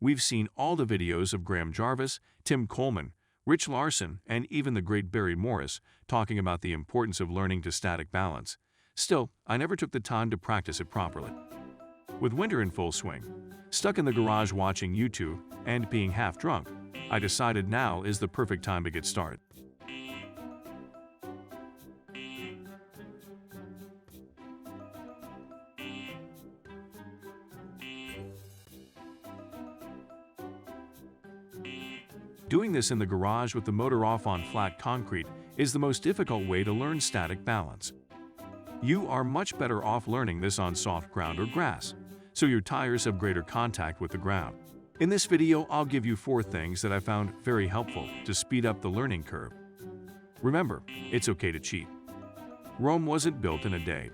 We've seen all the videos of Graham Jarvis, Tim Coleman, Rich Larson, and even the great Barry Morris talking about the importance of learning to static balance. Still, I never took the time to practice it properly. With winter in full swing, stuck in the garage watching YouTube, and being half drunk, I decided now is the perfect time to get started. Doing this in the garage with the motor off on flat concrete is the most difficult way to learn static balance. You are much better off learning this on soft ground or grass, so your tires have greater contact with the ground. In this video, I'll give you 4 things that I found very helpful to speed up the learning curve. Remember, it's okay to cheat. Rome wasn't built in a day.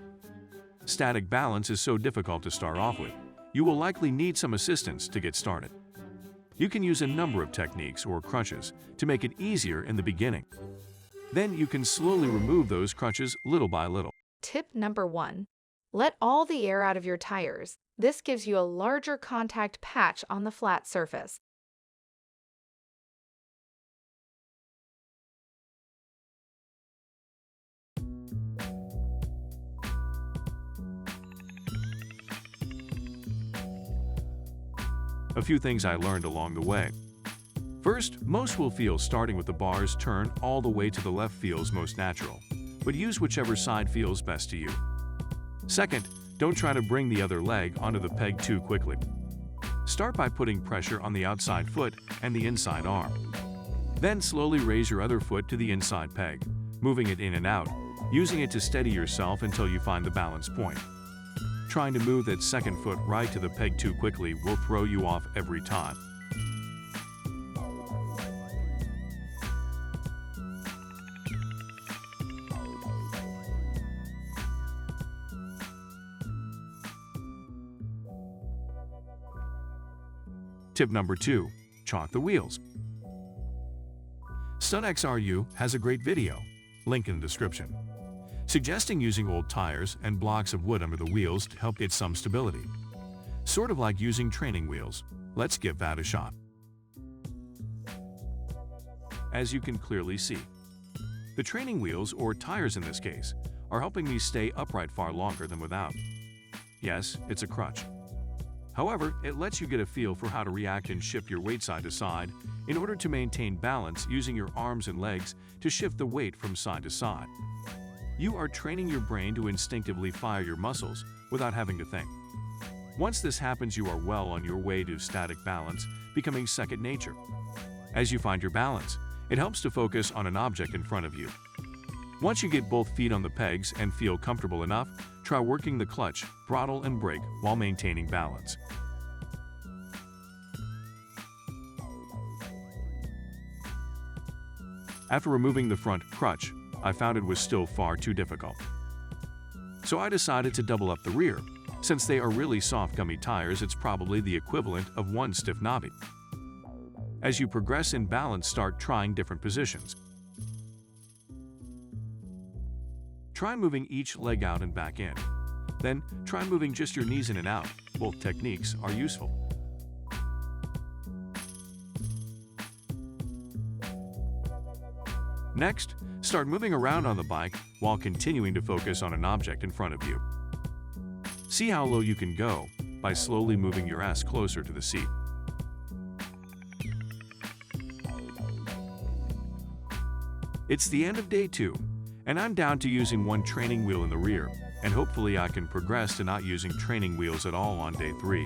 Static balance is so difficult to start off with. You will likely need some assistance to get started. You can use a number of techniques or crutches to make it easier in the beginning. Then you can slowly remove those crutches little by little. Tip number 1. Let all the air out of your tires. This gives you a larger contact patch on the flat surface. A few things I learned along the way. First, most will feel starting with the bars turn all the way to the left feels most natural, but use whichever side feels best to you. Second, don't try to bring the other leg onto the peg too quickly. Start by putting pressure on the outside foot and the inside arm. Then slowly raise your other foot to the inside peg, moving it in and out, using it to steady yourself until you find the balance point. Trying to move that second foot right to the peg too quickly will throw you off every time. Tip number 2. Chalk the wheels. StudXRU has a great video, link in the description, suggesting using old tires and blocks of wood under the wheels to help get some stability. Sort of like using training wheels. Let's give that a shot. As you can clearly see, the training wheels, or tires in this case, are helping me stay upright far longer than without. Yes, it's a crutch. However, it lets you get a feel for how to react and shift your weight side to side in order to maintain balance using your arms and legs to shift the weight from side to side. You are training your brain to instinctively fire your muscles without having to think. Once this happens, you are well on your way to static balance, becoming second nature. As you find your balance, it helps to focus on an object in front of you. Once you get both feet on the pegs and feel comfortable enough, try working the clutch, throttle, and brake while maintaining balance. After removing the front crutch, I found it was still far too difficult. So I decided to double up the rear. Since they are really soft gummy tires, it's probably the equivalent of one stiff knobby. As you progress in balance, start trying different positions. Try moving each leg out and back in. Then, try moving just your knees in and out. Both techniques are useful. Next, start moving around on the bike while continuing to focus on an object in front of you. See how low you can go by slowly moving your ass closer to the seat. It's the end of day 2. And I'm down to using one training wheel in the rear, and hopefully I can progress to not using training wheels at all on day 3.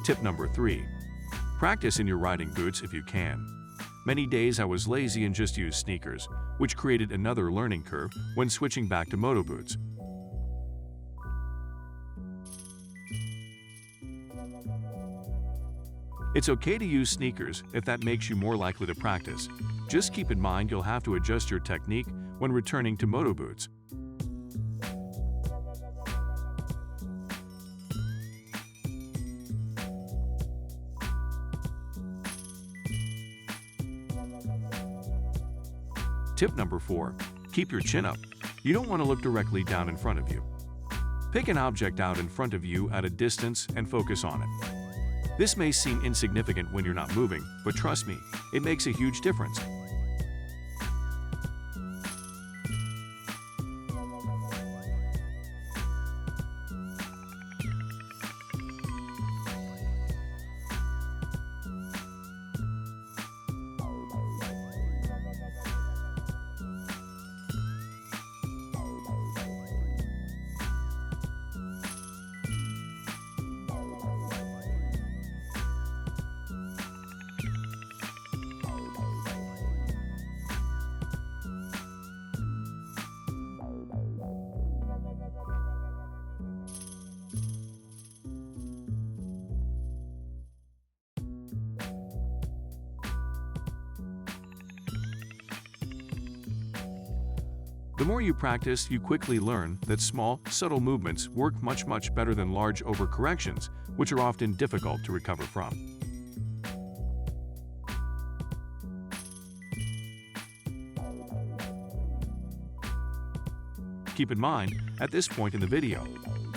Tip number 3. Practice in your riding boots if you can. Many days I was lazy and just used sneakers, which created another learning curve when switching back to moto boots. It's okay to use sneakers if that makes you more likely to practice. Just keep in mind you'll have to adjust your technique when returning to moto boots. Tip number 4. Keep your chin up. You don't want to look directly down in front of you. Pick an object out in front of you at a distance and focus on it. This may seem insignificant when you're not moving, but trust me, it makes a huge difference. The more you practice, you quickly learn that small, subtle movements work much better than large overcorrections, which are often difficult to recover from. Keep in mind, at this point in the video,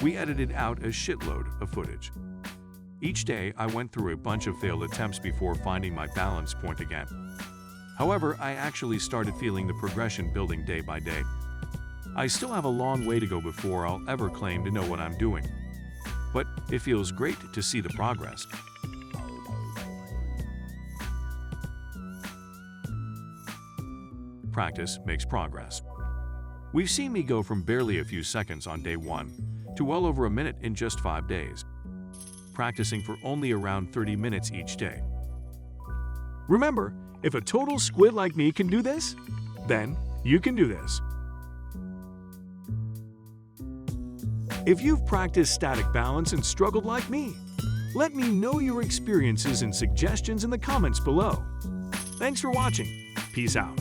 we edited out a shitload of footage. Each day, I went through a bunch of failed attempts before finding my balance point again. However, I actually started feeling the progression building day by day. I still have a long way to go before I'll ever claim to know what I'm doing. But it feels great to see the progress. Practice makes progress. We've seen me go from barely a few seconds on day 1 to well over a minute in just 5 days, practicing for only around 30 minutes each day. Remember, if a total squid like me can do this, then you can do this. If you've practiced static balance and struggled like me, let me know your experiences and suggestions in the comments below. Thanks for watching. Peace out.